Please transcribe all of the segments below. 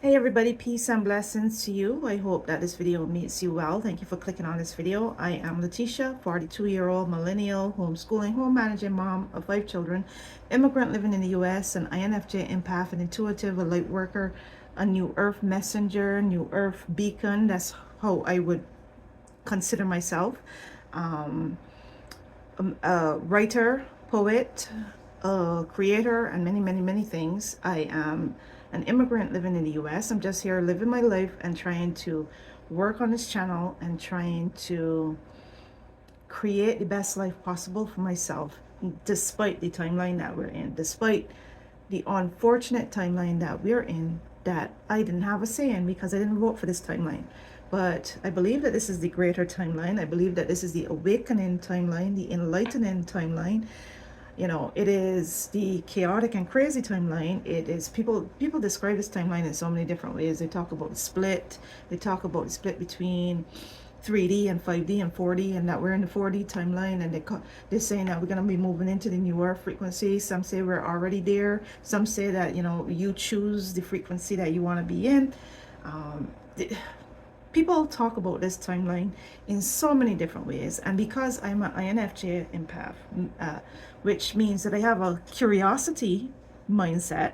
Hey everybody, peace and blessings to you. I hope that this video meets you well. Thank you for clicking on this video. I am Letitia, 42-year-old millennial, homeschooling, home managing mom of 5 children, immigrant living in the US, an INFJ empath, an intuitive, a light worker, a new earth messenger, new earth beacon. That's how I would consider myself. Um, a writer, poet, a creator, and many things. I am an immigrant living in the US. I'm just here living my life and trying to work on this channel and trying to create the best life possible for myself, despite the timeline that we're in, despite the unfortunate timeline that we're in, that I didn't have a say in because I didn't vote for this timeline. But I believe that this is the greater timeline. I believe that this is the awakening timeline, the enlightening timeline. You know, it is the chaotic and crazy timeline. It is people describe this timeline in so many different ways. They talk about the split. They talk about the split between 3D and 5D and 4D, and that we're in the 4D timeline, and they're saying that we're going to be moving into the newer frequency. Some say we're already there. Some say that, you know, you choose the frequency that you want to be in. People talk about this timeline in so many different ways, and because I'm an INFJ empath, which means that I have a curiosity mindset,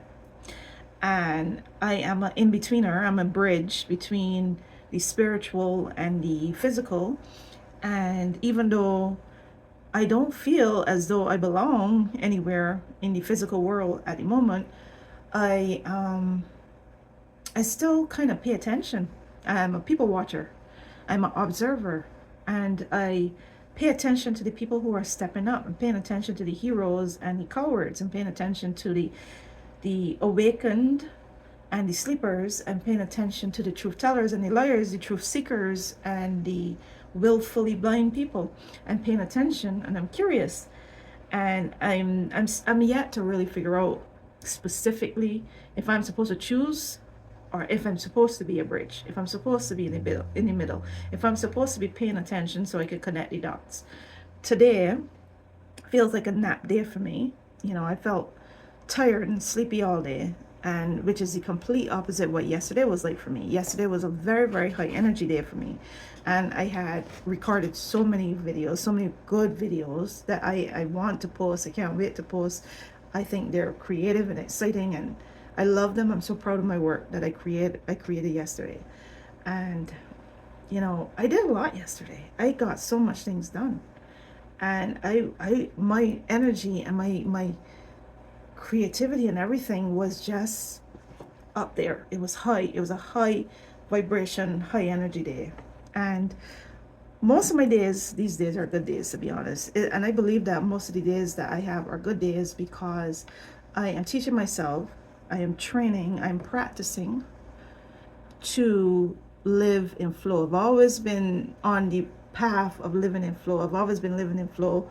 and I am an in-betweener. I'm a bridge between the spiritual and the physical. And even though I don't feel as though I belong anywhere in the physical world at the moment, I still kind of pay attention. I'm a people watcher. I'm an observer, and I pay attention to the people who are stepping up. I'm paying attention to the heroes and the cowards. I'm paying attention to the awakened and the sleepers, and paying attention to the truth tellers and the liars, the truth seekers and the willfully blind people. I'm paying attention, and I'm curious, and I'm yet to really figure out specifically if I'm supposed to choose, or if I'm supposed to be a bridge, if I'm supposed to be in the middle, if I'm supposed to be paying attention so I can connect the dots. Today feels like a nap day for me. You know, I felt tired and sleepy all day, and which is the complete opposite what yesterday was like for me. Yesterday was a very high energy day for me, and I had recorded so many videos, so many good videos that I want to post. I can't wait to post. I think they're creative and exciting, and I love them. I'm so proud of my work that I created yesterday. And you know, I did a lot yesterday. I got so much things done, and my energy and my creativity and everything was just up there. It was high. It was a high vibration, high energy day. And most of my days these days are good days, to be honest. And I believe that most of the days that I have are good days because I am teaching myself, I am training, I'm practicing to live in flow. I've always been on the path of living in flow. I've always been living in flow,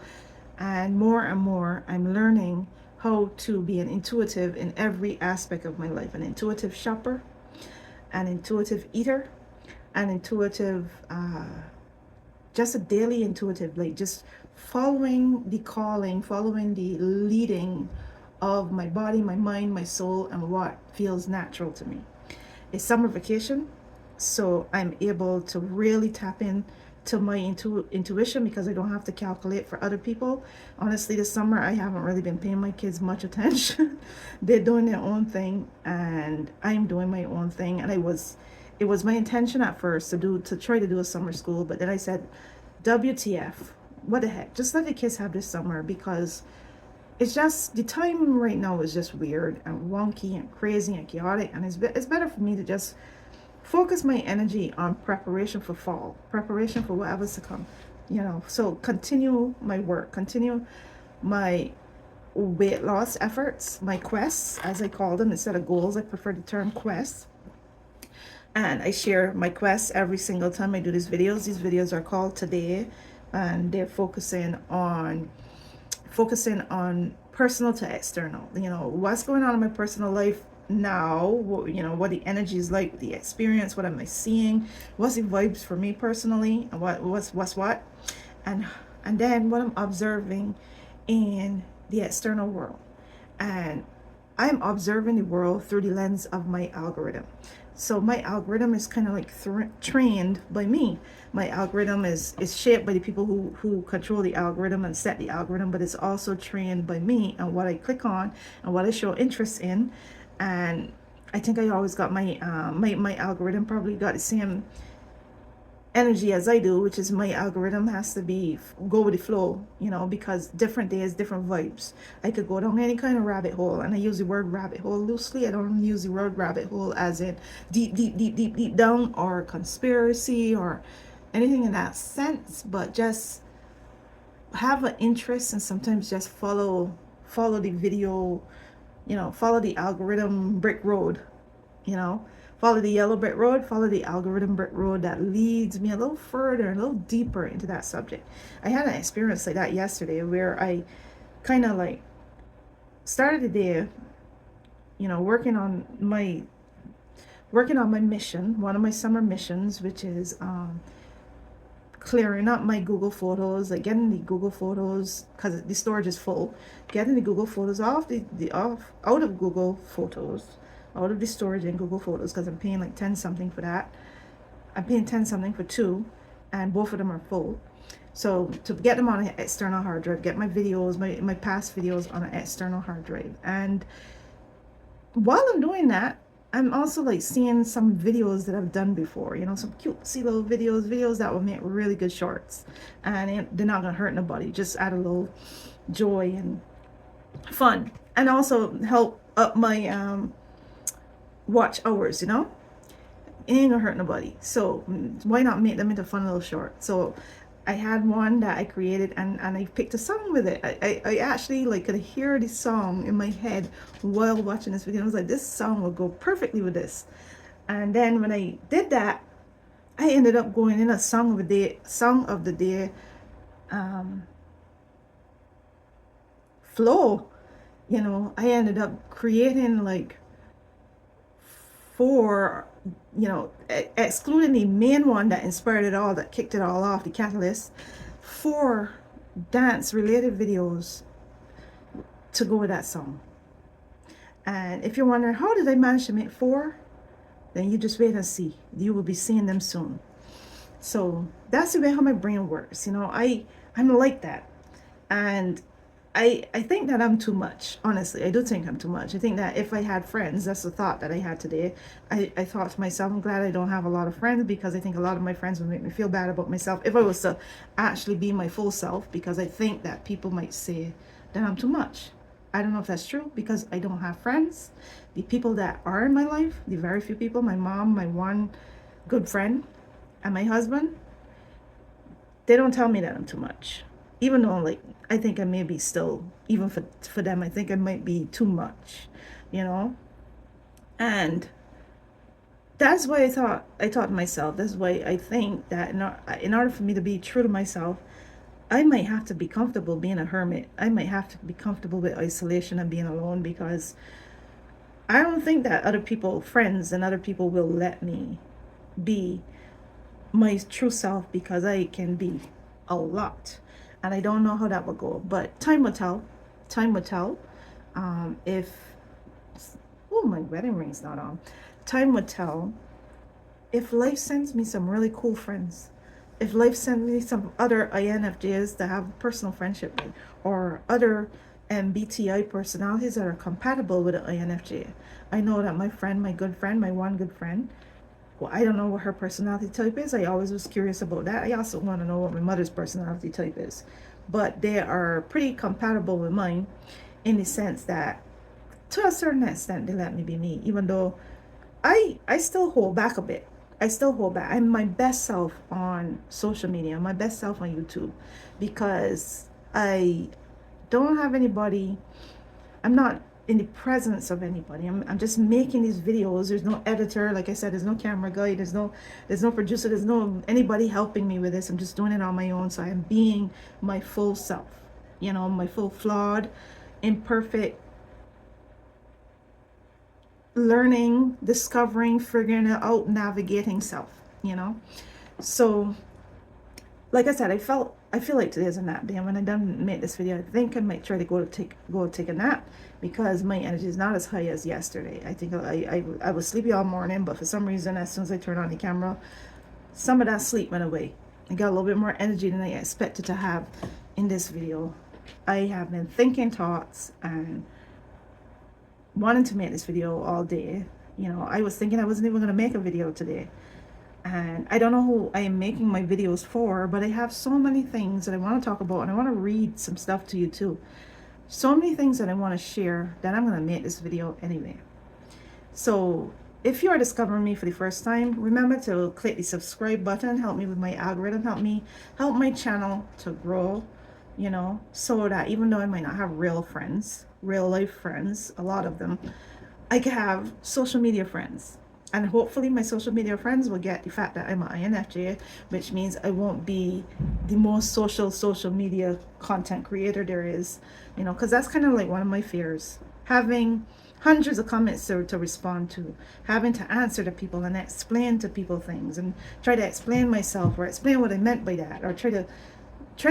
and more I'm learning how to be an intuitive in every aspect of my life. An intuitive shopper, an intuitive eater, an intuitive, just a daily intuitive, like just following the calling, following the leading of my body, my mind, my soul, and what feels natural to me. It's summer vacation, so I'm able to really tap in to my intuition because I don't have to calculate for other people. Honestly, this summer I haven't really been paying my kids much attention. They're doing their own thing, and I'm doing my own thing. And it was my intention at first to try to do a summer school, but then I said, WTF, what the heck? Just let the kids have this summer, because it's just the time right now is just weird and wonky and crazy and chaotic, and it's better for me to just focus my energy on preparation for fall, preparation for whatever's to come, you know. So continue my work, continue my weight loss efforts, my quests, as I call them. Instead of goals, I prefer the term quests. And I share my quests every single time I do these videos. These videos are called Today, and they're focusing on personal to external. You know, what's going on in my personal life now, you know, what the energy is like, the experience, what am I seeing, what's the vibes for me personally, and what's what, and then what I'm observing in the external world. And I'm observing the world through the lens of my algorithm. So my algorithm is kind of like trained by me. My algorithm is shaped by the people who control the algorithm and set the algorithm, but it's also trained by me and what I click on and what I show interest in. And I think I always got my algorithm probably got the same energy as I do, which is my algorithm has to be go with the flow, you know, because different days, different vibes. I could go down any kind of rabbit hole, and I use the word rabbit hole loosely. I don't use the word rabbit hole as in deep, deep, deep, deep, deep down, or conspiracy or anything in that sense, but just have an interest and sometimes just follow the video, you know, follow the algorithm brick road, you know, follow the yellow brick road, follow the algorithm brick road that leads me a little further, a little deeper into that subject. I had an experience like that yesterday where I kind of like started the day, you know, working on my mission, one of my summer missions, which is clearing up my Google Photos, like getting the Google Photos, because the storage is full, getting the Google Photos off out of Google Photos, out of the storage in Google Photos, because I'm paying like 10 something for that. I'm paying 10 something for two, and both of them are full. So to get them on an external hard drive, get my videos, my past videos on an external hard drive. And while I'm doing that, I'm also like seeing some videos that I've done before, you know, some cutesy little videos that will make really good shorts, and they're not gonna hurt nobody, just add a little joy and fun, and also help up my watch hours, you know. It ain't gonna hurt nobody, so why not make them into fun little shorts? So I had one that I created, and I picked a song with it. I actually like could hear the song in my head while watching this video. I was like, this song will go perfectly with this. And then when I did that, I ended up going in a song of the day flow. You know, I ended up creating like four, you know, excluding the main one that inspired it all, that kicked it all off, the catalyst, four dance related videos to go with that song. And if you're wondering how did I manage to make four, then you just wait and see. You will be seeing them soon. So that's the way how my brain works. You know, I'm like that. And I think that I'm too much. Honestly, I do think I'm too much. I think that if I had friends, that's the thought that I had today. I thought to myself, I'm glad I don't have a lot of friends, because I think a lot of my friends would make me feel bad about myself if I was to actually be my full self, because I think that people might say that I'm too much. I don't know if that's true, because I don't have friends. The people that are in my life, the very few people, my mom, my one good friend, and my husband, they don't tell me that I'm too much. Even though, like, I think I may be still, even for them, I think I might be too much, you know. And that's why I taught myself. That's why I think that in order for me to be true to myself, I might have to be comfortable being a hermit. I might have to be comfortable with isolation and being alone, because I don't think that other people, friends and other people, will let me be my true self, because I can be a lot. And I don't know how that will go, but time will tell. Time will tell. If, oh, my wedding ring's not on. Time will tell if life sends me some really cool friends. If life sends me some other INFJs that have personal friendship with, or other MBTI personalities that are compatible with an INFJ. I know that my friend, my good friend, my one good friend, well, I don't know what her personality type is. I always was curious about that. I also want to know what my mother's personality type is. But they are pretty compatible with mine, in the sense that to a certain extent they let me be me, even though I still hold back a bit. I still hold back. I'm my best self on social media, my best self on YouTube, because I don't have anybody. I'm not in the presence of anybody. I'm just making these videos. There's no editor, like I said, there's no camera guy, there's no producer, there's no anybody helping me with this. I'm just doing it on my own. So I'm being my full self, you know, my full flawed, imperfect, learning, discovering, figuring it out, navigating self, you know. So like I said, I feel like today's a nap day, and when I done make this video, I think I might try to go take a nap, because my energy is not as high as yesterday. I think I was sleepy all morning, but for some reason, as soon as I turned on the camera, some of that sleep went away. I got a little bit more energy than I expected to have in this video. I have been thinking thoughts and wanting to make this video all day. You know, I was thinking I wasn't even going to make a video today. And I don't know who I am making my videos for, but I have so many things that I want to talk about, and I want to read some stuff to you too. So many things that I want to share that I'm going to make this video anyway. So if you are discovering me for the first time, remember to click the subscribe button, help me with my algorithm, help my channel to grow, you know, so that even though I might not have real life friends, a lot of them, I can have social media friends. And hopefully my social media friends will get the fact that I'm an INFJ, which means I won't be the most social media content creator there is, you know, because that's kind of like one of my fears. Having hundreds of comments to respond to, having to answer to people and explain to people things, and try to explain myself or explain what I meant by that, or try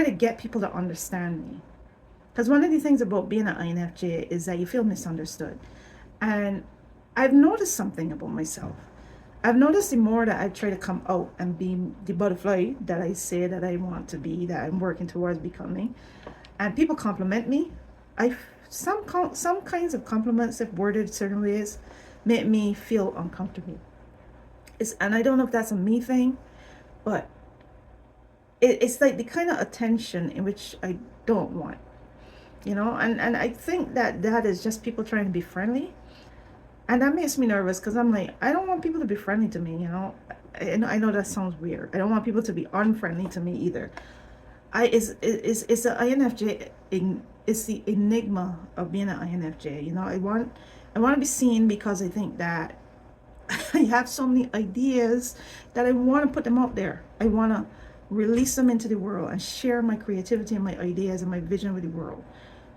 to get people to understand me. Because one of the things about being an INFJ is that you feel misunderstood. And I've noticed something about myself. I've noticed the more that I try to come out and be the butterfly that I say that I want to be, that I'm working towards becoming, and people compliment me, some kinds of compliments, if worded certain ways, make me feel uncomfortable. And I don't know if that's a me thing, but it's like the kind of attention in which I don't want, you know. And I think that is just people trying to be friendly. And that makes me nervous, because I'm like, I don't want people to be friendly to me, you know. I know that sounds weird. I don't want people to be unfriendly to me either. It's the INFJ, it's the enigma of being an INFJ. You know, I want to be seen, because I think that I have so many ideas that I want to put them out there. I want to release them into the world and share my creativity and my ideas and my vision with the world.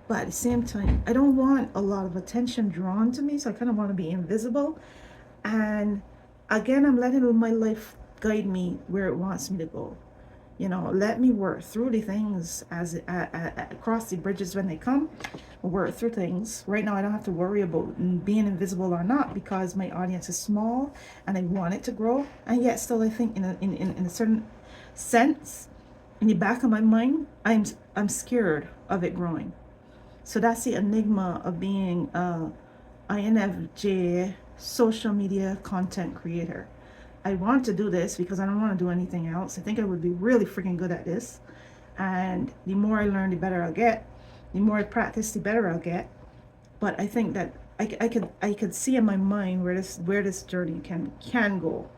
But at the same time, I don't want a lot of attention drawn to me, so I kind of want to be invisible. And again, I'm letting my life guide me where it wants me to go. You know, let me work through the things as cross the bridges when they come. Work through things. Right now, I don't have to worry about being invisible or not, because my audience is small and I want it to grow. And yet, still, I think in a certain sense, in the back of my mind, I'm scared of it growing. So that's the enigma of being a INFJ social media content creator. I want to do this because I don't want to do anything else. I think I would be really freaking good at this. And the more I learn, the better I'll get. The more I practice, the better I'll get. But I think that I could see in my mind where this journey can go.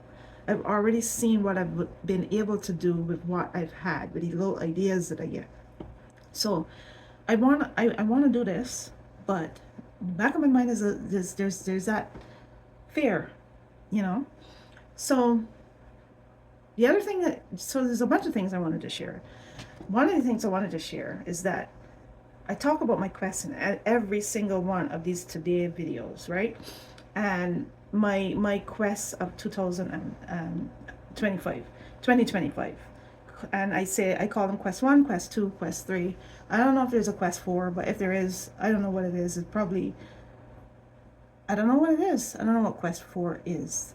I've already seen what I've been able to do with what I've had, with the little ideas that I get. So I want to do this, but back of my mind is there's that fear, you know. So the other thing so there's a bunch of things I wanted to share. One of the things I wanted to share is that I talk about my quest in every single one of these today videos, right? And my quest of 2025. And I call them quest 1, quest 2, quest 3. I don't know if there's a quest 4, but if there is, I don't know what it is. It's probably, I don't know what it is. I don't know what quest 4 is.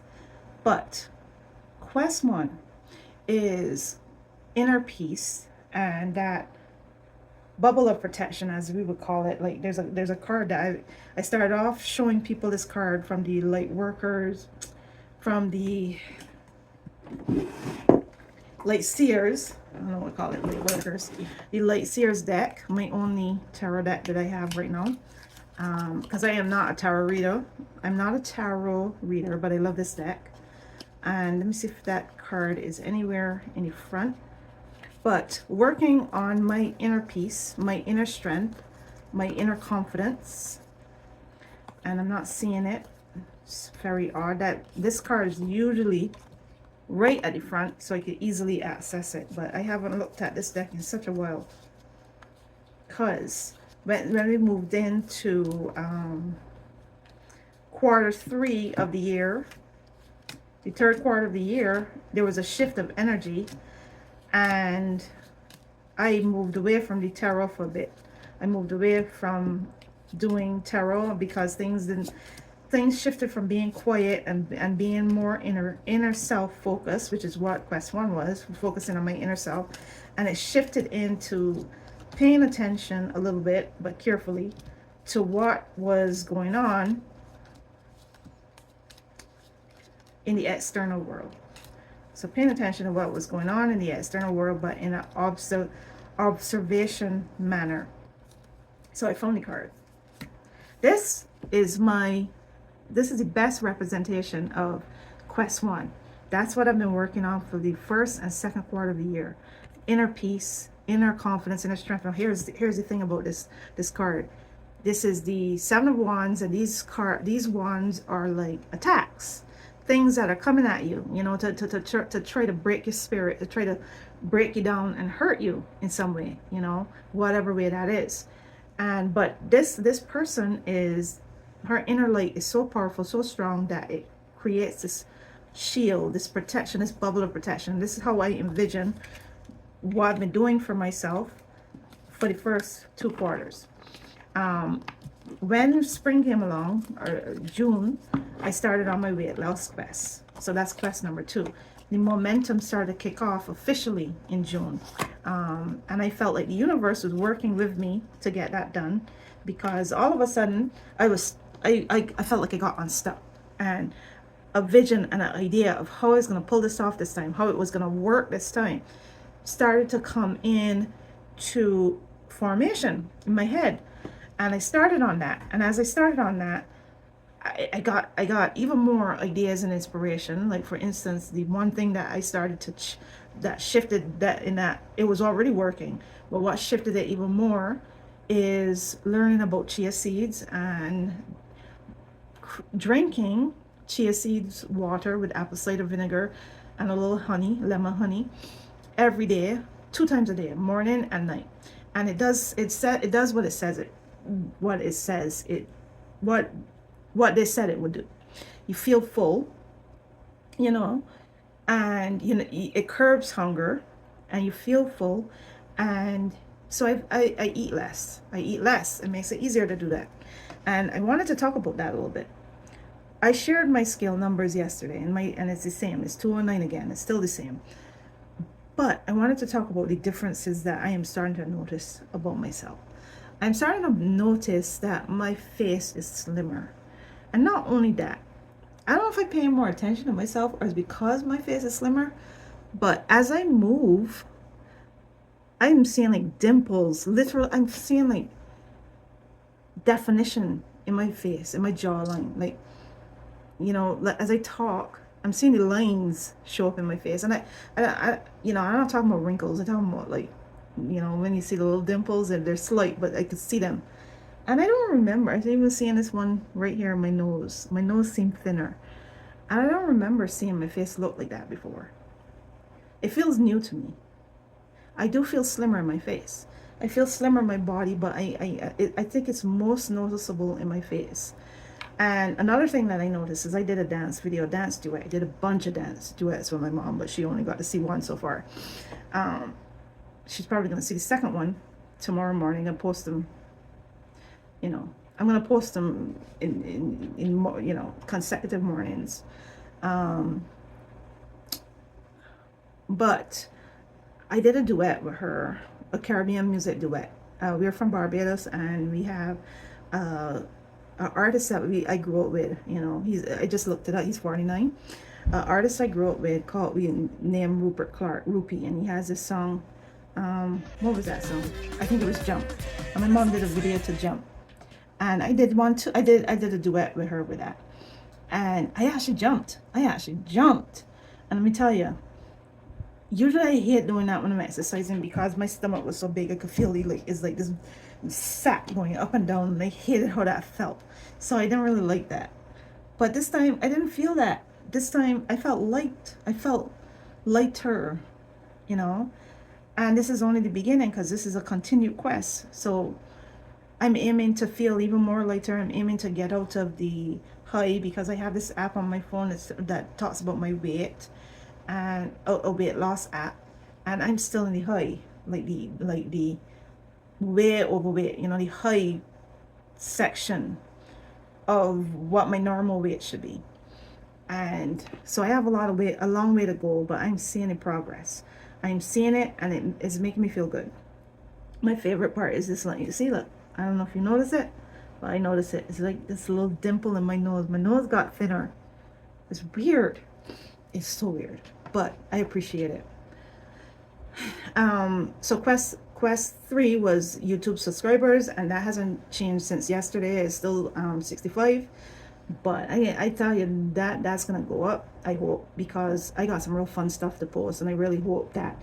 But quest 1 is inner peace, and that bubble of protection, as we would call it. Like there's a card that I started off showing people this card from the Lightworkers, from the Light Seers, I don't know what to call it, Lightworkers, the Light Seers deck, my only tarot deck that I have right now. Because I am not a tarot reader. I'm not a tarot reader, but I love this deck. And let me see if that card is anywhere in the front. But working on my inner peace, my inner strength, my inner confidence. And I'm not seeing it. It's very odd that this card is usually right at the front, so I could easily access it. But I haven't looked at this deck in such a while. Because when we moved into quarter 3 of the year, the third quarter of the year, there was a shift of energy. And I moved away from the tarot for a bit. I moved away from doing tarot because things shifted from being quiet and being more inner self focused, which is what quest one was, focusing on my inner self. And it shifted into paying attention a little bit, but carefully, to what was going on in the external world. So paying attention to what was going on in the external world, but in an observation manner. So I found the card. This is the best representation of quest one. That's what I've been working on for the first and second quarter of the year. Inner peace, inner confidence, inner strength. Now here's the thing about this card. This is the Seven of Wands, and these wands are like attacks, things that are coming at you, you know, to try to break your spirit, to try to break you down and hurt you in some way, you know, whatever way that is. And but this person is, her inner light is so powerful, so strong, that it creates this shield, this protection, this bubble of protection. This is how I envision what I've been doing for myself for the first two quarters. When spring came along, or June, I started on my weight loss quest. So that's quest number 2. The momentum started to kick off officially in June. And I felt like the universe was working with me to get that done, because all of a sudden I felt like I got unstuck, and a vision and an idea of how I was going to pull this off this time, how it was going to work this time, started to come in to formation in my head. And I started on that. And as I started on that, I got even more ideas and inspiration. Like, for instance, the one thing that I started to that shifted that, in that it was already working, but what shifted it even more is learning about chia seeds and drinking chia seeds water with apple cider vinegar and a little honey, lemon honey, every day, 2 times a day, morning and night. And it does what they said it would do. You feel full, you know, and you know, it curbs hunger, and you feel full. And so I eat less. It makes it easier to do that. And I wanted to talk about that a little bit. I shared my scale numbers yesterday, and it's the same. It's 209 again. It's still the same. But I wanted to talk about the differences that I am starting to notice about myself. I'm starting to notice that my face is slimmer. And not only that, I don't know if I pay more attention to myself or it's because my face is slimmer, but as I move, I'm seeing like dimples, literal, I'm seeing like definition in my face, in my jawline. Like, you know, as I talk, I'm seeing the lines show up in my face. And I you know, I'm not talking about wrinkles. I'm talking about, like, you know, when you see the little dimples, and they're slight, but I could see them. And I don't remember, I even seeing this one right here in my nose. My nose seemed thinner. And I don't remember seeing my face look like that before. It feels new to me. I do feel slimmer in my face. I feel slimmer in my body, but I think it's most noticeable in my face. And another thing that I noticed is I did a dance duet. I did a bunch of dance duets with my mom, but she only got to see one so far. She's probably going to see the second one tomorrow morning and post them. You know, I'm going to post them in you know, consecutive mornings. But I did a duet with her, a Caribbean music duet. We're from Barbados, and we have an artist that I grew up with. You know, I just looked it up. He's 49. Artist I grew up with named Rupert Clark, Rupee, and he has this song. What was that song? I think it was Jump. And my mom did a video to Jump. And I did one too. I did a duet with her with that. And I actually jumped. And let me tell you, usually I hate doing that when I'm exercising, because my stomach was so big I could feel it's like this sack going up and down, and I hated how that felt. So I didn't really like that. But this time I didn't feel that. This time I felt light. I felt lighter, you know. And this is only the beginning, because this is a continued quest. So I'm aiming to feel even more lighter. I'm aiming to get out of the high, because I have this app on my phone that talks about my weight, and a weight loss app. and I'm still in the high, like the way overweight, you know, the high section of what my normal weight should be. And so I have a long way to go, but I'm seeing the progress. I'm seeing it, and it is making me feel good. My favorite part is this line. You see, look, I don't know if you notice it, but I notice it. It's like this little dimple in my nose. My nose got thinner. It's weird. It's so weird, but I appreciate it. So quest 3 was YouTube subscribers, and that hasn't changed since yesterday. It's still 65, but I tell you that that's gonna go up, I hope, because I got some real fun stuff to post, and I really hope that,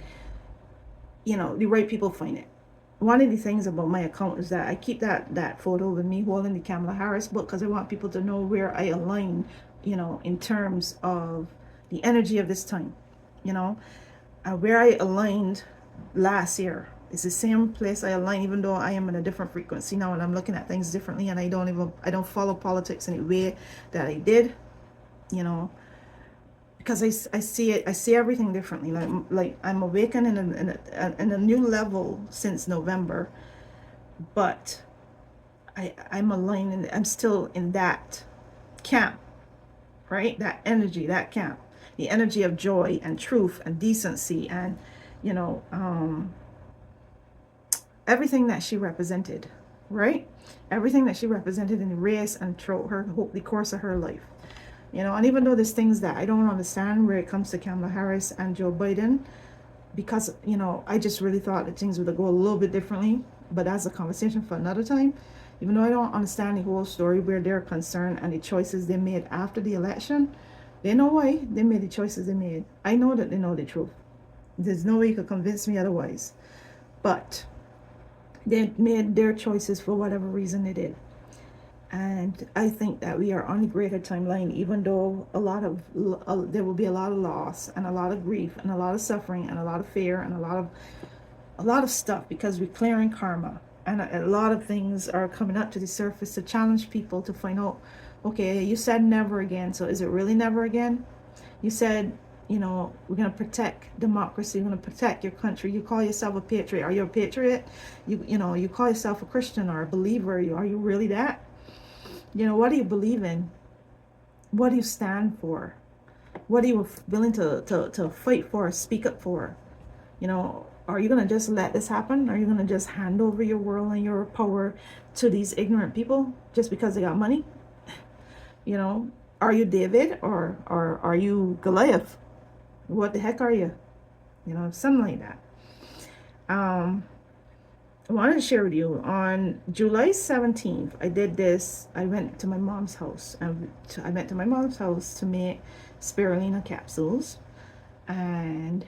you know, the right people find it. One of the things about my account is that I keep that photo with me holding the Kamala Harris book, because I want people to know where I align, you know, in terms of the energy of this time, you know. Where I aligned last year is the same place I aligned, even though I am in a different frequency now, and I'm looking at things differently, and I don't follow politics in the way that I did, you know, because I see it, I see everything differently. Like I'm awakened in a new level since November, but I'm aligned, and I'm still in that camp, right? That energy, that camp, the energy of joy and truth and decency, and, you know, everything that she represented, right? Everything that she represented in the race and throughout the course of her life, you know. And even though there's things that I don't understand where it comes to Kamala Harris and Joe Biden, because, you know, I just really thought that things would go a little bit differently, but that's a conversation for another time. Even though I don't understand the whole story where they're concerned and the choices they made after the election, they know why they made the choices they made. I know that they know the truth. There's no way you could convince me otherwise. But they made their choices for whatever reason they did. And I think that we are on a greater timeline, even though there will be a lot of loss and a lot of grief and a lot of suffering and a lot of fear and a lot of stuff, because we're clearing karma. And a lot of things are coming up to the surface to challenge people to find out, okay, you said never again, so is it really never again? You said, you know, we're going to protect democracy, we're going to protect your country. You call yourself a patriot. Are you a patriot? You know, you call yourself a Christian or a believer. Are you really that? You know, what do you believe in? What do you stand for? What are you willing to fight for, speak up for? You know, are you going to just let this happen? Are you going to just hand over your world and your power to these ignorant people just because they got money? You know, are you David or are you Goliath? What the heck are you? You know, something like that. I wanted to share with you on July 17th. I did this. I went to my mom's house. I went to my mom's house to make spirulina capsules. And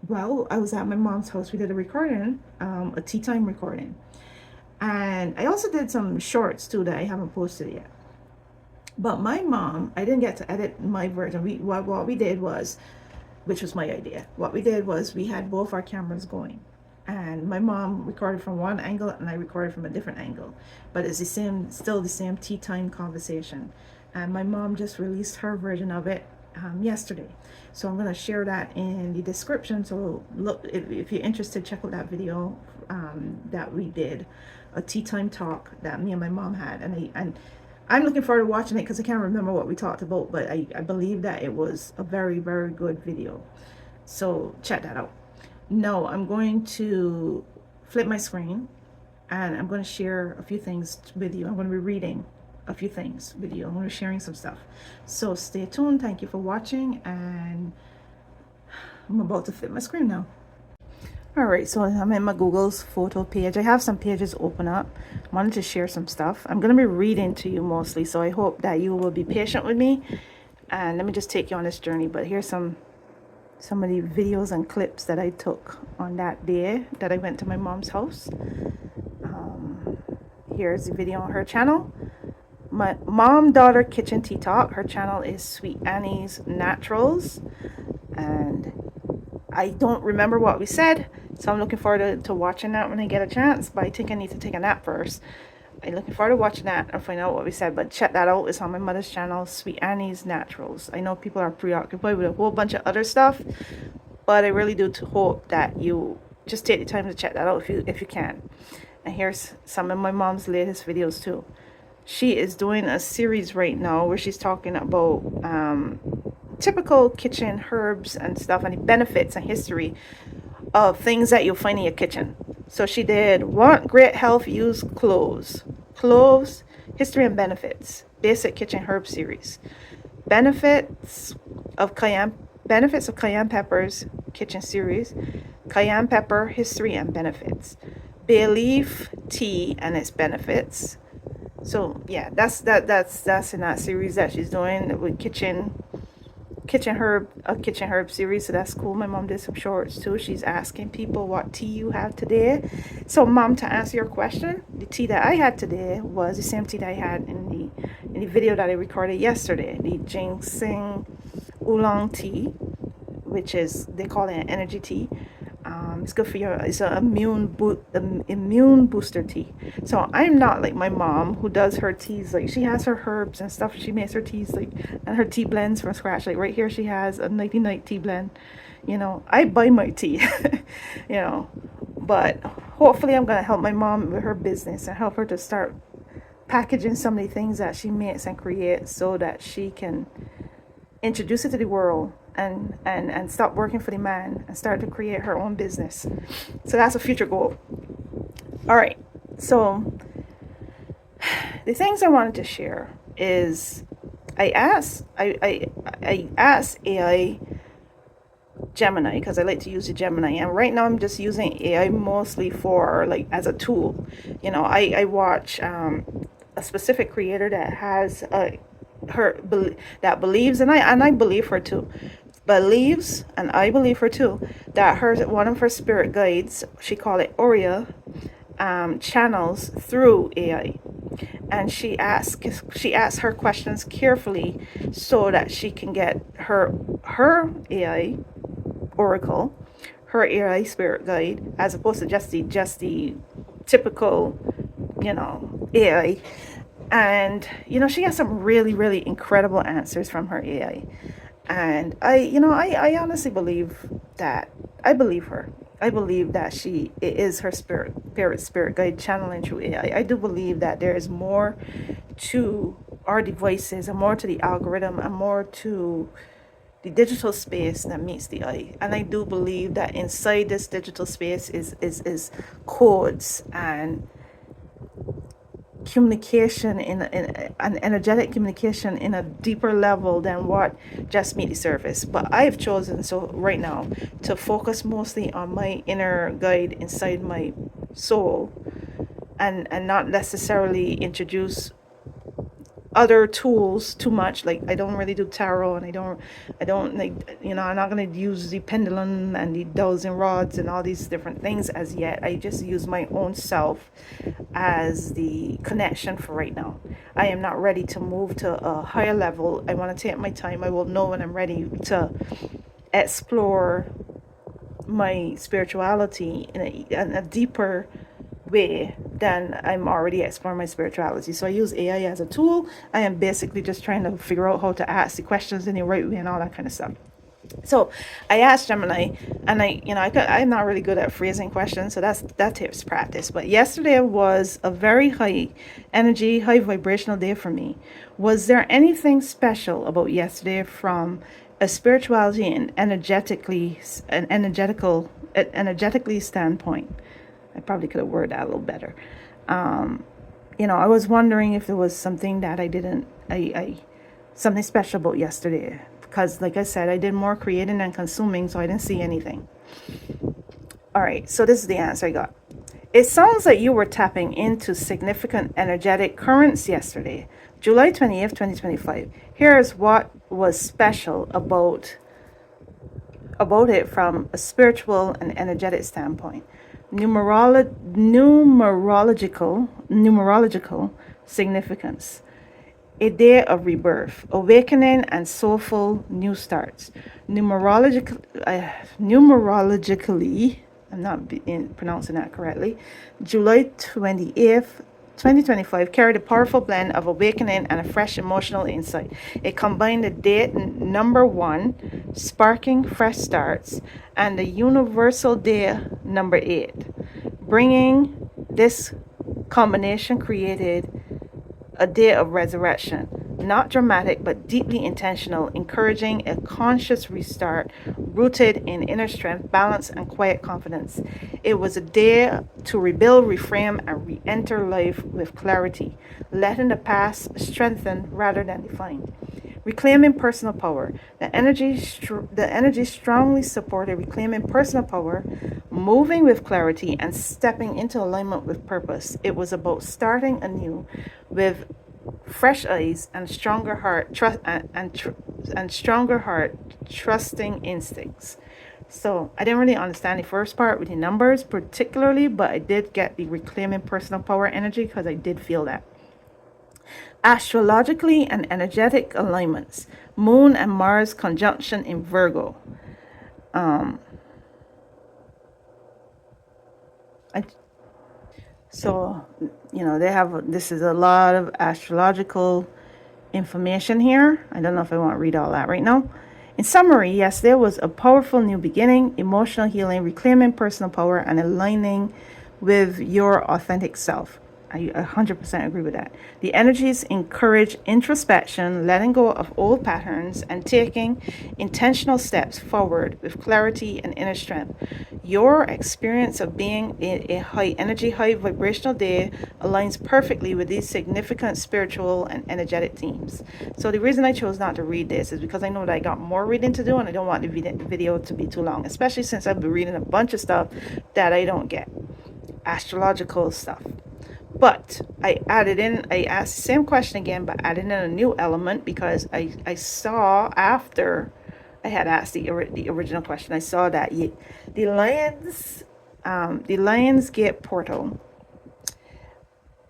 well, I was at my mom's house. We did a recording, a tea time recording. And I also did some shorts too that I haven't posted yet. But my mom, I didn't get to edit my version. What we did was, which was my idea, what we did was we had both our cameras going. And my mom recorded from one angle and I recorded from a different angle. But it's still the same tea time conversation. And my mom just released her version of it yesterday. So I'm going to share that in the description. So look, if you're interested, check out that video that we did, a tea time talk that me and my mom had. And I'm looking forward to watching it because I can't remember what we talked about, but I believe that it was a very, very good video. So check that out. No, I'm going to flip my screen and I'm going to share a few things with you. I'm going to be reading a few things with you. I'm going to be sharing some stuff. So stay tuned. Thank you for watching, and I'm about to flip my screen now. All right, so I'm in my Google's photo page. I have some pages open up. I wanted to share some stuff. I'm going to be reading to you mostly, so I hope that you will be patient with me. And let me just take you on this journey. But here's some of the videos and clips that I took on that day that I went to my mom's house. Here's the video on her channel. My mom-daughter kitchen tea talk. Her channel is Sweet Annie's Naturals. And I don't remember what we said, so I'm looking forward to watching that when I get a chance, but I think I need to take a nap first. I'm looking forward to watching that and find out what we said, but check that out. It's on my mother's channel, Sweet Annie's Naturals. I know people are preoccupied with a whole bunch of other stuff, But I really do hope that you just take the time to check that out if you can. And here's some of my mom's latest videos too. She is doing a series right now where she's talking about typical kitchen herbs and stuff, and the benefits and history of things that you'll find in your kitchen. So she did want great health, use cloves. Cloves, history and benefits. Basic kitchen herb series. Benefits of cayenne peppers, kitchen series. Cayenne pepper, history and benefits. Bay leaf tea and its benefits. So yeah, that's in that series that she's doing with kitchen herb series. So that's cool. My mom did some shorts too. She's asking people what tea you have today. So mom, to answer your question, the tea that I had today was the same tea that I had in the video that I recorded yesterday, the ginseng oolong tea, which is, they call it an energy tea. It's good for it's an immune booster tea. So I'm not like my mom, who does her teas, like she has her herbs and stuff. She makes her teas like, and her tea blends from scratch. Like right here, she has a nighty night tea blend. I buy my tea, but hopefully I'm gonna help my mom with her business and help her to start packaging some of the things that she makes and creates, so that she can introduce it to the world and stop working for the man and start to create her own business. So that's a future goal. All right, so the things I wanted to share is I asked AI Gemini, because I like to use the Gemini, and right now I'm just using AI mostly for like as a tool. I watch a specific creator that has that believes, and I believe her too, believes, and I believe her too, that one of her spirit guides, she called it Aurea, channels through AI, and she asks her questions carefully so that she can get her AI oracle, her AI spirit guide, as opposed to just the typical AI. And she has some really, really incredible answers from her AI. And I honestly believe that I believe her. I believe that it is her spirit guide channeling through AI. I do believe that there is more to our devices, and more to the algorithm, and more to the digital space that meets the eye. And I do believe that inside this digital space is codes and communication in an energetic communication in a deeper level than what just meet the surface. But I have chosen right now to focus mostly on my inner guide inside my soul, and not necessarily introduce other tools too much. Like I don't really do tarot, and I don't like, I'm not going to use the pendulum and the dowsing rods and all these different things as yet. I just use my own self as the connection for right now. I am not ready to move to a higher level. I want to take my time. I will know when I'm ready to explore my spirituality in a deeper way than I'm already exploring my spirituality. So I use AI as a tool. I am basically just trying to figure out how to ask the questions in the right way and all that kind of stuff. So I asked Gemini, and I'm not really good at phrasing questions, so that takes practice. But yesterday was a very high energy, high vibrational day for me. Was there anything special about yesterday from a spirituality and energetically standpoint? I probably could have worded that a little better. I was wondering if there was something that something special about yesterday, because like I said, I did more creating than consuming, so I didn't see anything. All right, so this is the answer I got. It sounds like you were tapping into significant energetic currents yesterday, July 20th, 2025. Here's what was special about it from a spiritual and energetic standpoint. Numerological significance. A day of rebirth, awakening, and soulful new starts. Numerologically, I'm not pronouncing that correctly, July 28th, 2025 carried a powerful blend of awakening and a fresh emotional insight. It combined the date number 1, sparking fresh starts, and the universal day number 8. Bringing this combination created a day of resurrection, not dramatic but deeply intentional, encouraging a conscious restart rooted in inner strength, balance, and quiet confidence. It was a day to rebuild, reframe, and re enter life with clarity, letting the past strengthen rather than define. Reclaiming personal power. The energy strongly supported reclaiming personal power, moving with clarity, and stepping into alignment with purpose. It was about starting anew with fresh eyes and stronger heart, trusting instincts. So I didn't really understand the first part with the numbers particularly, but I did get the reclaiming personal power energy because I did feel that. Astrologically and energetic alignments. Moon and Mars conjunction in Virgo. Um, I, so, they have, this is a lot of astrological information here. I don't know if I want to read all that right now. In summary, yes, there was a powerful new beginning, emotional healing, reclaiming personal power, and aligning with your authentic self. I 100% agree with that. The energies encourage introspection, letting go of old patterns, and taking intentional steps forward with clarity and inner strength. Your experience of being in a high energy, high vibrational day aligns perfectly with these significant spiritual and energetic themes. So the reason I chose not to read this is because I know that I got more reading to do and I don't want the video to be too long, especially since I've been reading a bunch of stuff that I don't get. Astrological stuff. But I asked the same question again, but added in a new element because I saw after I had asked the original question, I saw that the Lions Gate portal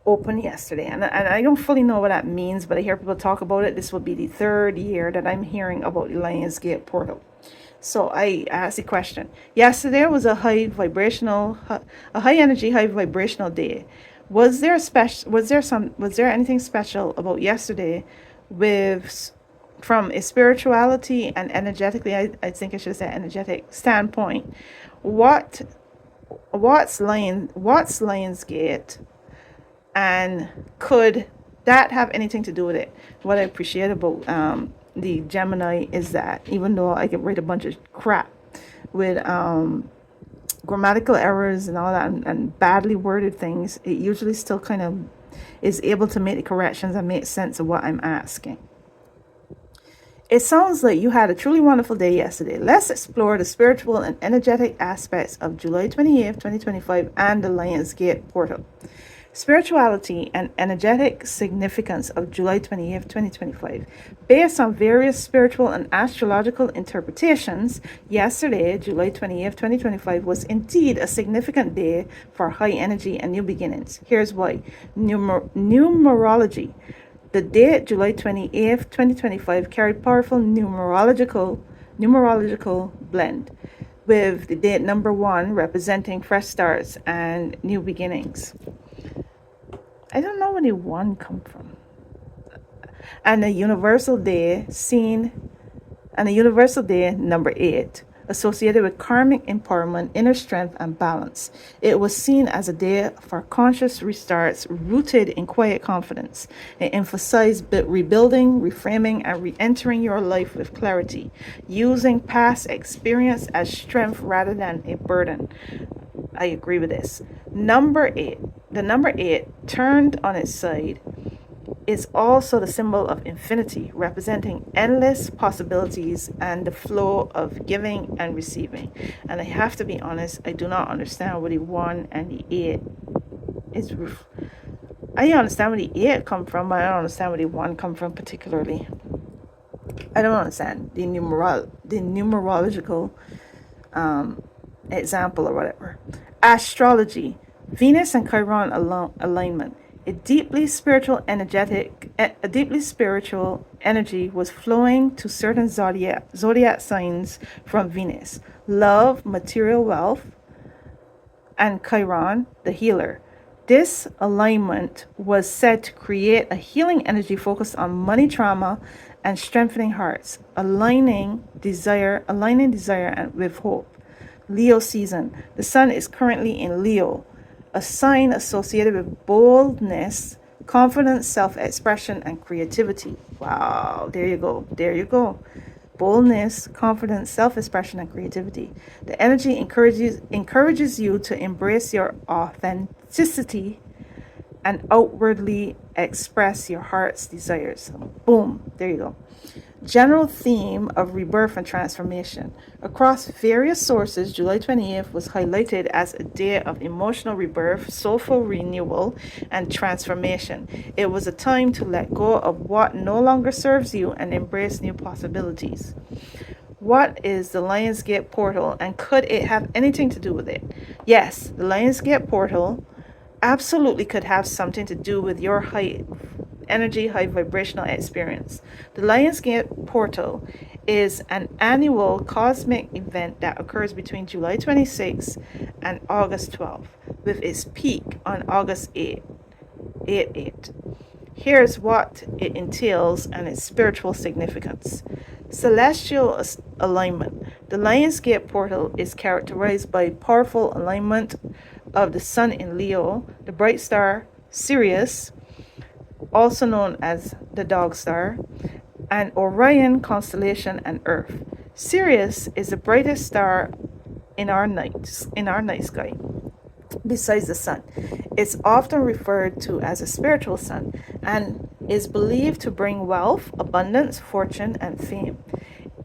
opened yesterday. And I don't fully know what that means, but I hear people talk about it. This will be the 3rd year that I'm hearing about the Lions Gate portal. So I asked the question. Yesterday was a high energy, high vibrational day. Was there anything special about yesterday from a spirituality and energetically, I think I should say energetic standpoint? What's Lionsgate, and could that have anything to do with it? What I appreciate about the Gemini is that even though I can write a bunch of crap with grammatical errors and all that, and badly worded things, it usually still kind of is able to make the corrections and make sense of what I'm asking. It sounds like you had a truly wonderful day yesterday. Let's explore the spiritual and energetic aspects of July 28th, 2025 and the Lionsgate portal. Spirituality and energetic significance of July 28th, 2025. Based on various spiritual and astrological interpretations, yesterday, July 28th, 2025, was indeed a significant day for high energy and new beginnings. Here's why. Numerology. The date, July 28th, 2025, carried powerful numerological blend, with the date number 1 representing fresh starts and new beginnings. I don't know where the 1 come from. And the universal day number 8, associated with karmic empowerment, inner strength, and balance. It was seen as a day for conscious restarts rooted in quiet confidence. It emphasized rebuilding, reframing, and re-entering your life with clarity, using past experience as strength rather than a burden. I agree with this. The number 8, turned on its side, is also the symbol of infinity, representing endless possibilities and the flow of giving and receiving. And I have to be honest, I do not understand where the 1 and the 8 is. I understand where the 8 come from, but I don't understand where the 1 come from particularly. I don't understand the numerological example or whatever. Astrology. Venus and Chiron alignment. A deeply spiritual energy was flowing to certain zodiac signs from Venus. Love, material wealth, and Chiron, the healer. This alignment was said to create a healing energy focused on money trauma and strengthening hearts, aligning desire and with hope. Leo season. The sun is currently in Leo, a sign associated with boldness, confidence, self-expression, and creativity. Wow, there you go. There you go. Boldness, confidence, self-expression, and creativity. The energy encourages you to embrace your authenticity and outwardly express your heart's desires. Boom, there you go. General theme of rebirth and transformation. Across various sources, July 28th was highlighted as a day of emotional rebirth, soulful renewal, and transformation. It was a time to let go of what no longer serves you and embrace new possibilities. What is the Lionsgate portal, and could it have anything to do with it? Yes, the Lionsgate portal absolutely could have something to do with your high energy, high vibrational experience. The Lionsgate portal is an annual cosmic event that occurs between July 26th and August 12th, with its peak on August 8. Here's what it entails and its spiritual significance. Celestial alignment. The Lionsgate portal is characterized by powerful alignment of the sun in Leo, the bright star Sirius, also known as the dog star, and Orion constellation and Earth. Sirius is the brightest star in our night sky, besides the sun. It's often referred to as a spiritual sun and is believed to bring wealth, abundance, fortune, and fame.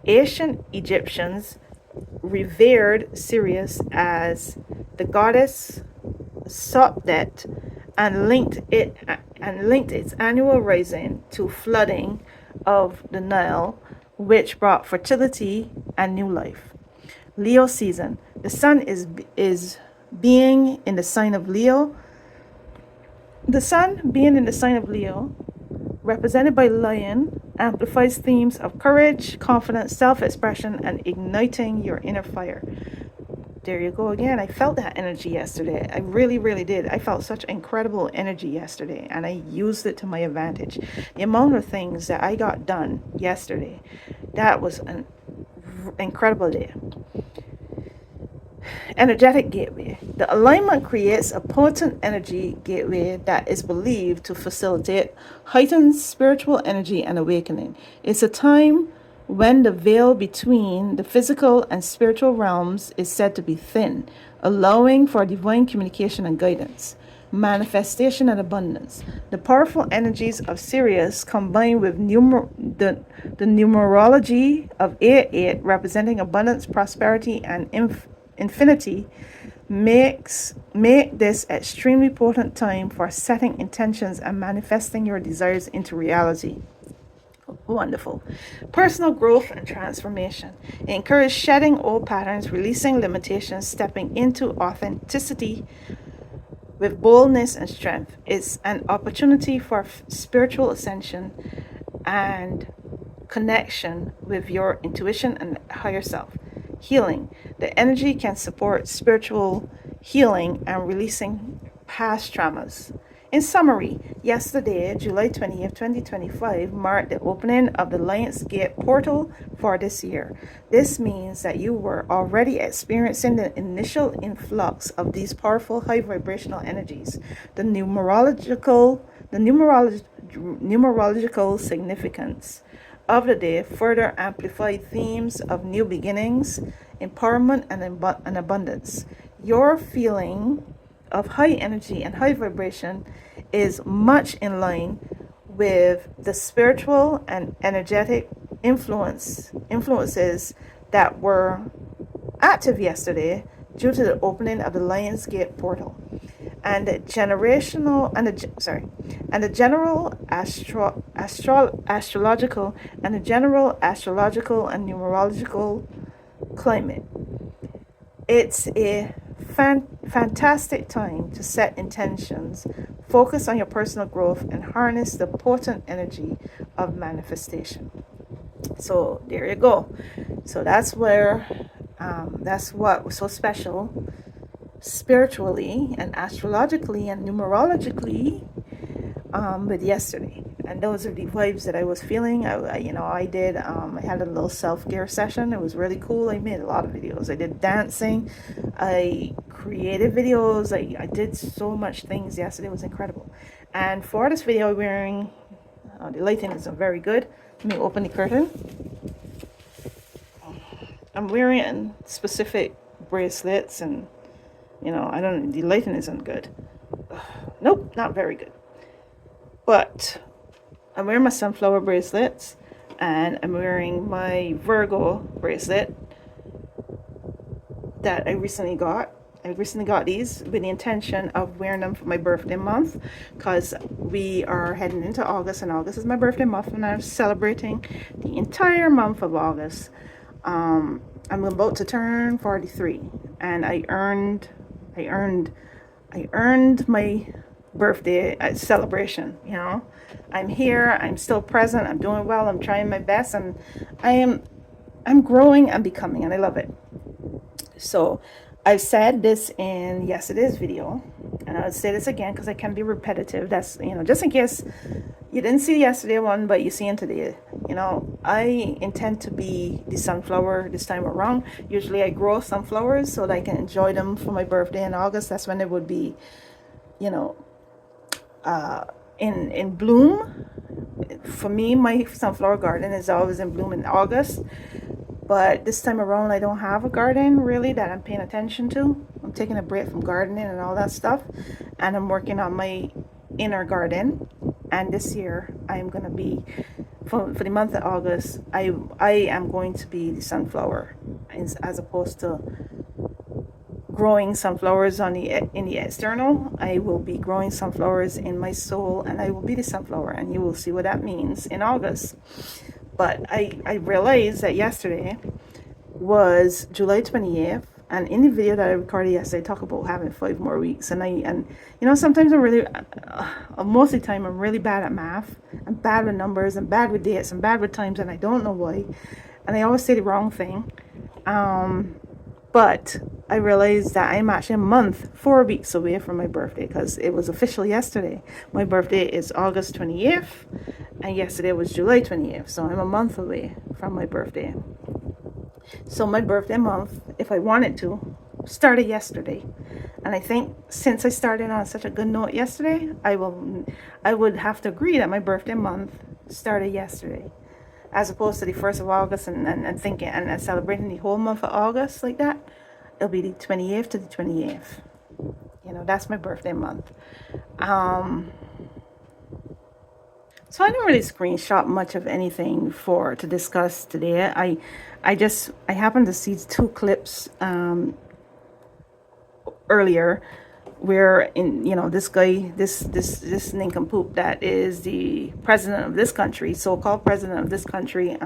Ancient Egyptians revered Sirius as the goddess Sopdet and linked its annual rising to flooding of the Nile, which brought fertility and new life. Leo season. The sun is being in the sign of Leo. The sun being in the sign of Leo, represented by lion, amplifies themes of courage, confidence, self-expression, and igniting your inner fire. There you go again. I felt that energy yesterday. I really, really did. I felt such incredible energy yesterday, and I used it to my advantage. The amount of things that I got done yesterday, that was an incredible day. Energetic gateway. The alignment creates a potent energy gateway that is believed to facilitate heightened spiritual energy and awakening. It's a time when the veil between the physical and spiritual realms is said to be thin, allowing for divine communication and guidance, manifestation and abundance. The powerful energies of Sirius combined with the numerology of 88, representing abundance, prosperity, and infinity, make this extremely potent time for setting intentions and manifesting your desires into reality. Wonderful. Personal growth and transformation. Encourage shedding old patterns, releasing limitations, stepping into authenticity with boldness and strength. It's an opportunity for spiritual ascension and connection with your intuition and higher self. Healing. The energy can support spiritual healing and releasing past traumas. In summary, yesterday, July 20th, 2025, marked the opening of the Lionsgate portal for this year. This means that you were already experiencing the initial influx of these powerful high vibrational energies. The numerological significance of the day further amplified themes of new beginnings, empowerment, and abundance. Your feeling of high energy and high vibration is much in line with the spiritual and energetic influences that were active yesterday due to the opening of the Lionsgate portal, and the general astrological and numerological climate. It's a fantastic time to set intentions, focus on your personal growth, and harness the potent energy of manifestation. So there you go. So that's what was so special spiritually and astrologically and numerologically with yesterday. And those are the vibes that I was feeling. I did, I had a little self-care session. It was really cool. I made a lot of videos. I did dancing. I created videos. I did so much things yesterday. It was incredible. And for this video, I'm wearing, the lighting isn't very good. Let me open the curtain. I'm wearing specific bracelets, and the lighting isn't good. Nope, not very good. But I'm wearing my sunflower bracelets, and I'm wearing my Virgo bracelet that I recently got. I recently got these with the intention of wearing them for my birthday month, because we are heading into August, and August is my birthday month, and I'm celebrating the entire month of August. I'm about to turn 43, and I earned my birthday celebration. I'm here, I'm still present, I'm doing well, I'm trying my best, and I'm growing and becoming, and I love it. So I've said this in yesterday's video, and I'll say this again because I can be repetitive. That's, just in case you didn't see yesterday one, but you see in today. I intend to be the sunflower this time around. Usually I grow sunflowers so that I can enjoy them for my birthday in August. That's when they would be, in bloom. For me, my sunflower garden is always in bloom in August. But this time around, I don't have a garden really that I'm paying attention to. I'm taking a break from gardening and all that stuff, and I'm working on my inner garden. And this year, I'm gonna be, for the month of August, I am going to be the sunflower, as opposed to growing sunflowers in the external. I will be growing sunflowers in my soul, and I will be the sunflower, and you will see what that means in August. But I realized that yesterday was July 28th, and in the video that I recorded yesterday, I talk about having 5 more weeks. And sometimes most of the time I'm really bad at math. I'm bad with numbers, I'm bad with dates, I'm bad with times, and I don't know why. And I always say the wrong thing. But I realized that I'm actually a month, 4 weeks away from my birthday, because it was official yesterday. My birthday is August 28th, and yesterday was July 28th. So I'm a month away from my birthday. So my birthday month, if I wanted to, started yesterday. And I think since I started on such a good note yesterday, I would have to agree that my birthday month started yesterday, as opposed to the 1st of August and thinking and celebrating the whole month of August like that. It'll be the 28th to the 28th. That's my birthday month. So I didn't really screenshot much of anything to discuss today. I happened to see 2 clips earlier, where this guy, this nincompoop that is the president of this country, so-called president of this country,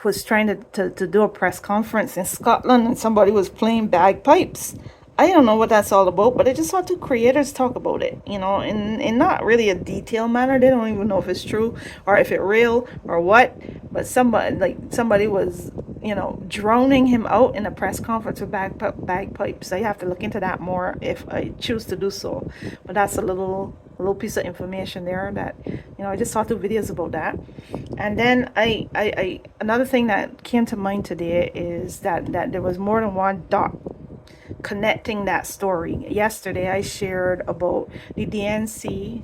was trying to do a press conference in Scotland, and somebody was playing bagpipes. I don't know what that's all about, but I just saw 2 creators talk about it, in not really a detailed manner. They don't even know if it's true or if it's real or what, but somebody was, droning him out in a press conference with bagpipes. I have to look into that more if I choose to do so. But that's a little piece of information there that, I just saw 2 videos about that. And then I another thing that came to mind today is that there was more than one dot connecting that story. Yesterday I shared about the DNC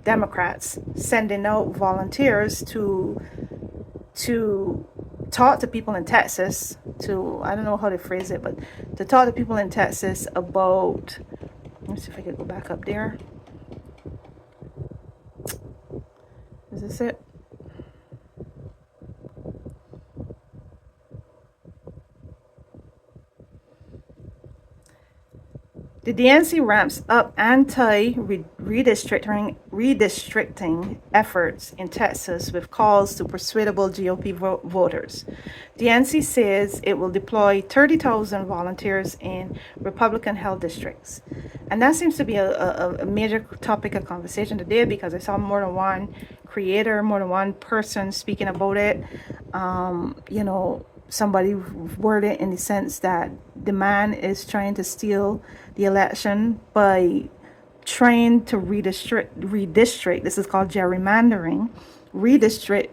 Democrats sending out volunteers to talk to people in Texas, I don't know how to phrase it, but to talk to people in Texas about, let me see if I can go back up there. Is this it? The DNC ramps up redistricting efforts in Texas with calls to persuadable GOP voters. DNC says it will deploy 30,000 volunteers in Republican-held districts. And that seems to be a major topic of conversation today, because I saw more than one creator, more than one person speaking about it. Somebody worded in the sense that the man is trying to steal the election by trying to redistrict. This is called gerrymandering. Redistrict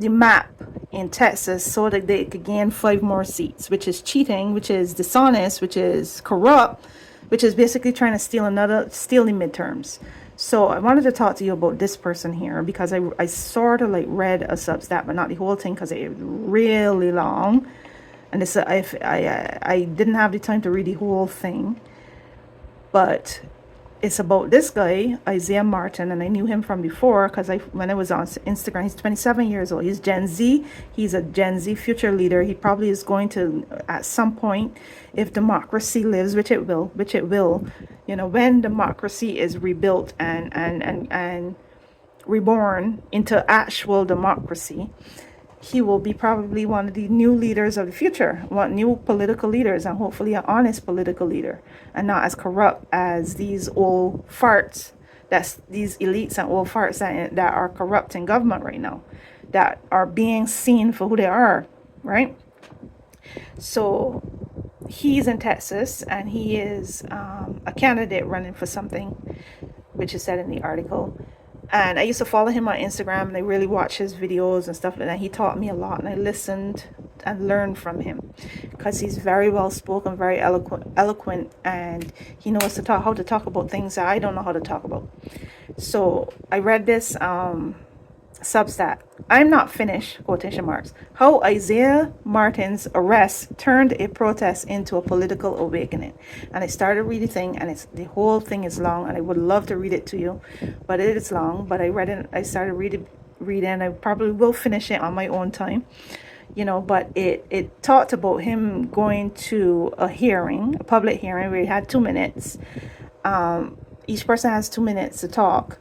the map in Texas so that they could gain 5 more seats, which is cheating, which is dishonest, which is corrupt, which is basically trying to steal the midterms. So I wanted to talk to you about this person here because I sort of like read a Substack, but not the whole thing because it's really long, and it's I didn't have the time to read the whole thing, but it's about this guy, Isaiah Martin, and I knew him from before because when I was on Instagram, he's 27 years old. He's Gen Z. He's a Gen Z future leader. He probably is going to, at some point, if democracy lives, which it will, when democracy is rebuilt and reborn into actual democracy, he will be probably one of the new leaders of the future, one new political leaders, and hopefully an honest political leader, and not as corrupt as these old farts, that's these elites and old farts that are corrupting government right now, that are being seen for who they are, right? So he's in Texas, and he is a candidate running for something, which is said in the article. And I used to follow him on Instagram, and I really watched his videos and stuff like that. He taught me a lot, and I listened and learned from him because he's very well spoken, very eloquent, and he knows how to talk about things that I don't know how to talk about. So I read this Substack. I'm not finished, quotation marks. How Isaiah Martin's arrest turned a protest into a political awakening. And I started reading the thing, and the whole thing is long, and I would love to read it to you, but it is long. But I read it, I started reading, I probably will finish it on my own time. But it talked about him going to a public hearing where he had 2 minutes. Each person has 2 minutes to talk.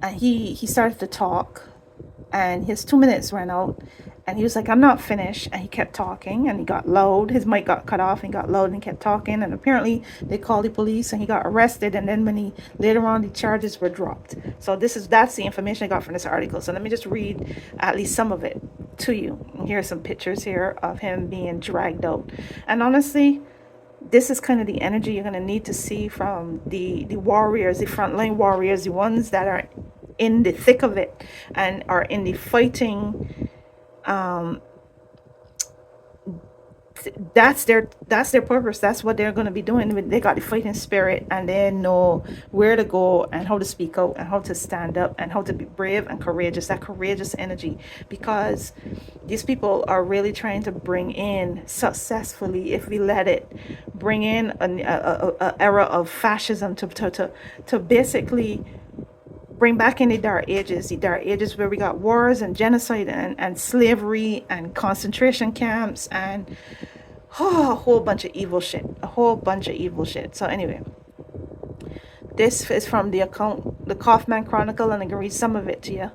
And he started to talk, and his 2 minutes ran out, and he was like, I'm not finished. And he kept talking, and he got loud. His mic got cut off, and he got loud, and he kept talking. And apparently they called the police, and he got arrested. And then later on, the charges were dropped. So that's the information I got from this article. So let me just read at least some of it to you. And here are some pictures here of him being dragged out. And honestly, this is kind of the energy you're going to need to see from the warriors, the frontline warriors, the ones that are in the thick of it and are in the fighting. That's their purpose. That's what they're going to be doing. They got the fighting spirit, and they know where to go and how to speak out and how to stand up and how to be brave and courageous, that courageous energy, because these people are really trying to bring in successfully, if we let it, bring in an era of fascism to basically bring back in the dark ages where we got wars and genocide and slavery and concentration camps and a whole bunch of evil shit. So anyway, this is from the Kaufman Chronicle, and I can read some of it to you.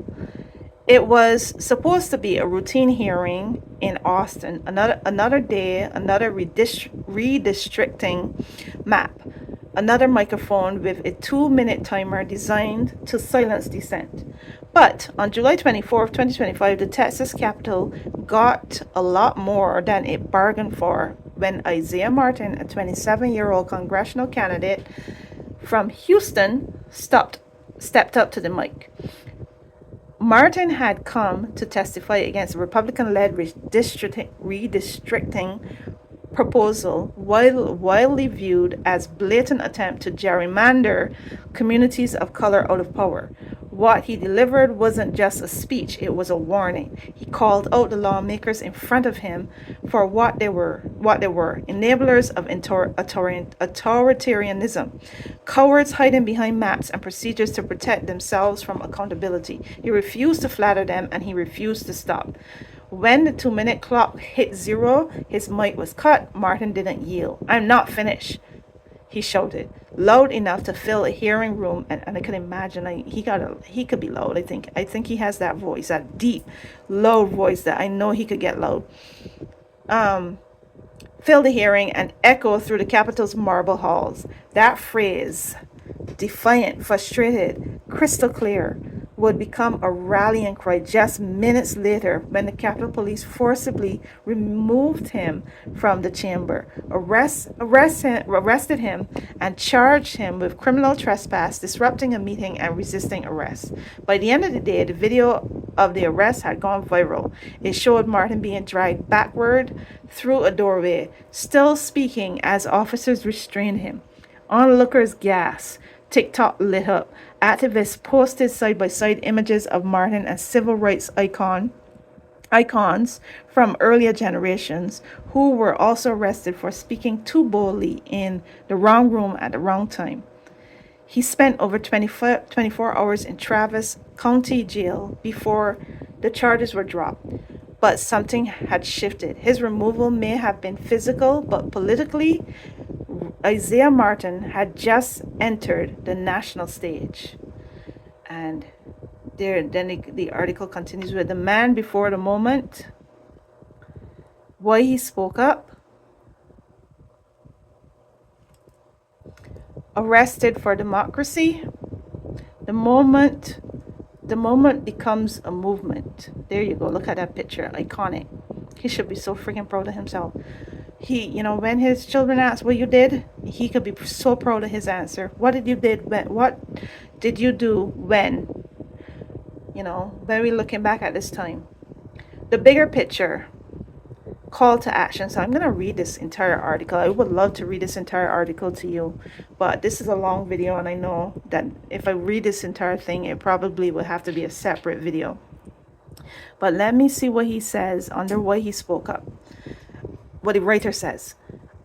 It was supposed to be a routine hearing in Austin. Another day, another redistricting map. Another microphone with a 2-minute timer designed to silence dissent. But on July 24th, 2025, the Texas Capitol got a lot more than it bargained for when Isaiah Martin, a 27-year-old congressional candidate from Houston, stepped up to the mic. Martin had come to testify against a Republican-led redistricting proposal, widely viewed as blatant attempt to gerrymander communities of color out of power. What he delivered wasn't just a speech, it was a warning. He called out the lawmakers in front of him for what they were, enablers of authoritarianism, cowards hiding behind maps and procedures to protect themselves from accountability. He refused to flatter them, and he refused to stop. When the 2-minute clock hit 0, his mic was cut. Martin didn't yield. I'm not finished, he shouted, loud enough to fill a hearing room. And I could imagine he could be loud. I think he has that voice, that deep, low voice that I know he could get loud. Fill the hearing and echo through the Capitol's marble halls. That phrase, defiant, frustrated, crystal clear, would become a rallying cry just minutes later when the Capitol Police forcibly removed him from the chamber, arrested him, and charged him with criminal trespass, disrupting a meeting, and resisting arrest. By the end of the day, the video of the arrest had gone viral. It showed Martin being dragged backward through a doorway, still speaking as officers restrained him. Onlookers gasped. TikTok lit up. Activists posted side-by-side images of Martin and civil rights icons from earlier generations who were also arrested for speaking too boldly in the wrong room at the wrong time. He spent over 24 hours in Travis County Jail before the charges were dropped. But something had shifted. His removal may have been physical, but politically, Isaiah Martin had just entered the national stage. And the article continues with the man before the moment, why he spoke up, arrested for democracy. The moment becomes a movement. There you go. Look at that picture. Iconic. He should be so freaking proud of himself. When his children ask what you did, he could be so proud of his answer. What did you did when? What did you do when? When we're looking back at this time. The bigger picture, call to action. So I'm going to read this entire article. I would love to read this entire article to you, but this is a long video, and I know that if I read this entire thing, it probably would have to be a separate video. But let me see what he says under why he spoke up. What the writer says.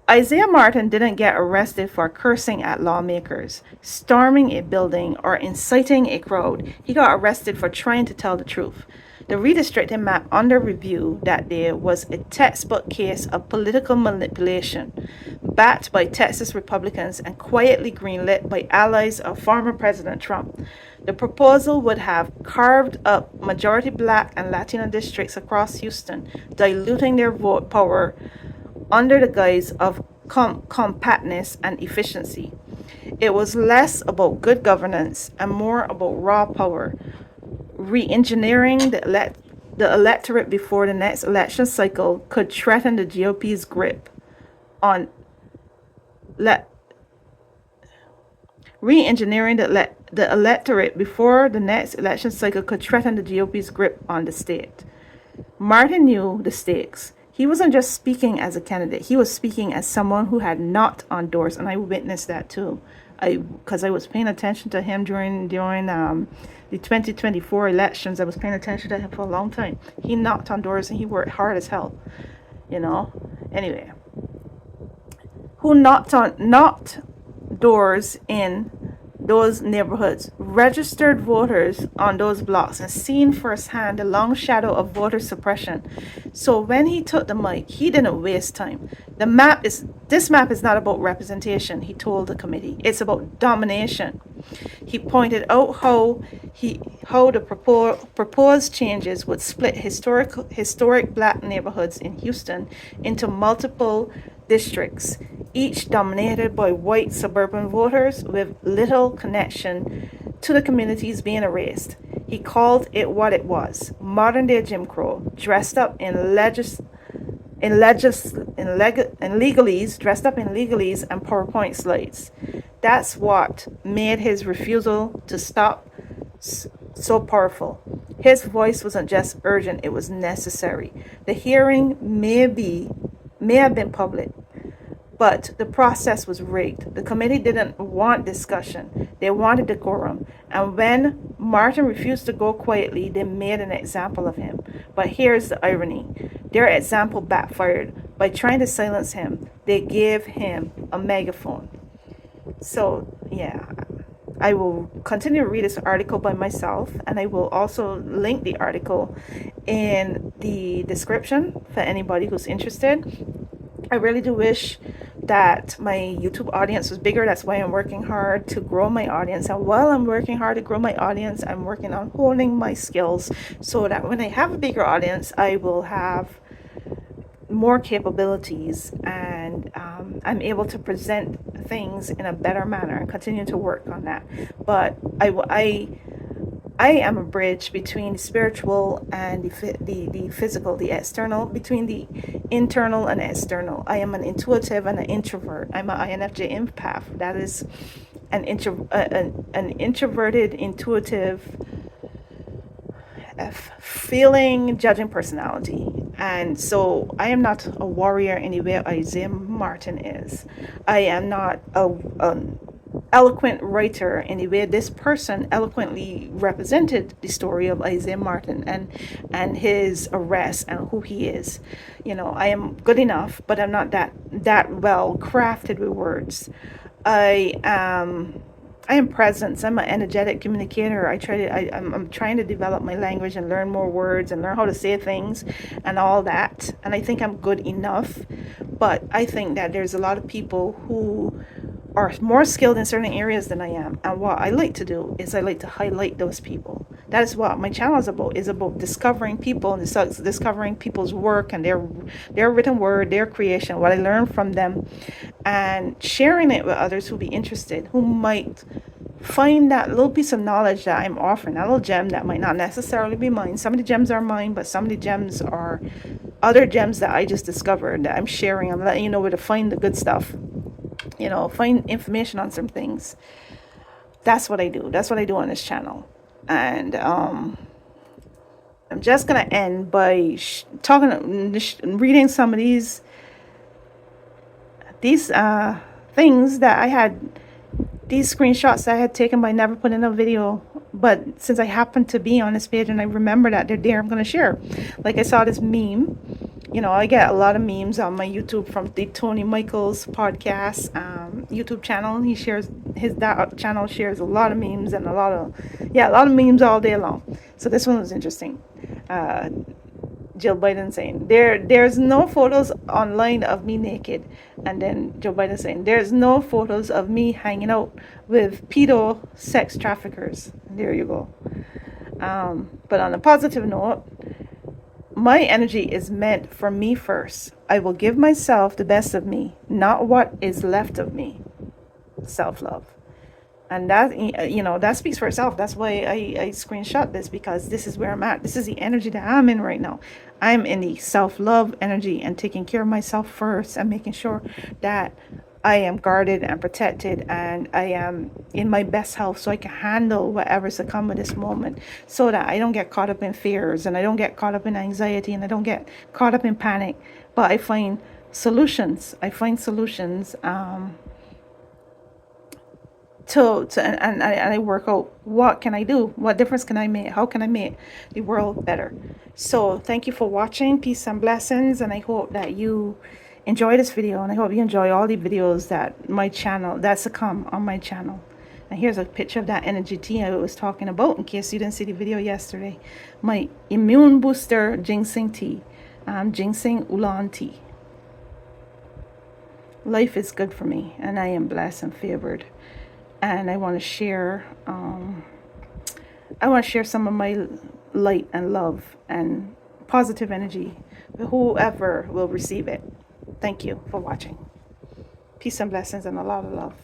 Isaiah Martin didn't get arrested for cursing at lawmakers, storming a building, or inciting a crowd. He got arrested for trying to tell the truth. The redistricting map under review that day was a textbook case of political manipulation, backed by Texas Republicans and quietly greenlit by allies of former President Trump. The proposal would have carved up majority Black and Latino districts across Houston, diluting their vote power under the guise of compactness and efficiency. It was less about good governance and more about raw power, re-engineering the electorate before the next election cycle could threaten the GOP's grip on re-engineering the electorate before the next election cycle could threaten the GOP's grip on the state. Martin knew the stakes. He wasn't just speaking as a candidate. He was speaking as someone who had knocked on doors, and I witnessed that too. Because I was paying attention to him during the 2024 elections. I was paying attention to him for a long time. He knocked on doors and he worked hard as hell. Anyway, who knocked doors in those neighborhoods, registered voters on those blocks, and seen firsthand the long shadow of voter suppression. So when he took the mic, he didn't waste time. This map is not about representation, he told the committee. It's about domination. He pointed out how the proposed changes would split historic Black neighborhoods in Houston into multiple districts, each dominated by white suburban voters with little connection to the communities being erased. He called it what it was: modern-day Jim Crow, dressed up in legalese and PowerPoint slides. That's what made his refusal to stop so powerful. His voice wasn't just urgent, it was necessary. The hearing may have been public, but the process was rigged. The committee didn't want discussion. They wanted decorum. And when Martin refused to go quietly, they made an example of him. But here's the irony. Their example backfired. By trying to silence him, they gave him a megaphone. So, yeah, I will continue to read this article by myself, and I will also link the article in the description for anybody who's interested. I really do wish that my YouTube audience was bigger. That's why I'm working hard to grow my audience. And while I'm working hard to grow my audience, I'm working on honing my skills so that when I have a bigger audience, I will have more capabilities, and I'm able to present things in a better manner and continue to work on that. But I I am a bridge between the spiritual and the physical, the external, between the internal and external. I am an intuitive and an introvert. I'm an INFJ empath. That is an introverted, intuitive, feeling, judging personality. And so I am not a warrior in the way Isaiah Martin is. I am not an eloquent writer in the way this person eloquently represented the story of Isaiah Martin and his arrest and who he is. I am good enough, but I'm not that well crafted with words. I am presence. I'm an energetic communicator. I'm trying to develop my language and learn more words and learn how to say things and all that. And I think I'm good enough. But I think that there's a lot of people who are more skilled in certain areas than I am. And what I like to do is I like to highlight those people. That is what my channel is about discovering people and discovering people's work and their written word, their creation, what I learned from them, and sharing it with others who be interested, who might find that little piece of knowledge that I'm offering, that little gem that might not necessarily be mine. Some of the gems are mine, but some of the gems are other gems that I just discovered that I'm sharing. I'm letting you know where to find the good stuff, find information on some things. That's what I do. That's what I do on this channel. And I'm just going to end by reading some of these things that I had, these screenshots that I had taken, but I never put in a video. But since I happen to be on this page and I remember that they're there, I'm going to share. Like I saw this meme. I get a lot of memes on my YouTube from the Tony Michael's podcast YouTube channel. That channel shares a lot of memes and a lot of memes all day long. So this one was interesting. Jill Biden saying there's no photos online of me naked, and then Joe Biden saying there's no photos of me hanging out with pedo sex traffickers. There you go. But on a positive note, my energy is meant for me first. I will give myself the best of me, not what is left of me. Self-love. And that speaks for itself. That's why I screenshot this, because this is where I'm at. This is the energy that I'm in right now. I'm in the self-love energy and taking care of myself first and making sure that I am guarded and protected and I am in my best health so I can handle whatever's to come at this moment, so that I don't get caught up in fears and I don't get caught up in anxiety and I don't get caught up in panic. But I find solutions. And I work out, what can I do? What difference can I make? How can I make the world better? So thank you for watching. Peace and blessings. And I hope that you enjoy this video. And I hope you enjoy all the videos that's to come on my channel. And here's a picture of that energy tea I was talking about, in case you didn't see the video yesterday. My immune booster ginseng tea. Ginseng oolong tea. Life is good for me. And I am blessed and favored. And I want to share some of my light and love and positive energy with whoever will receive it. Thank you for watching. Peace and blessings and a lot of love.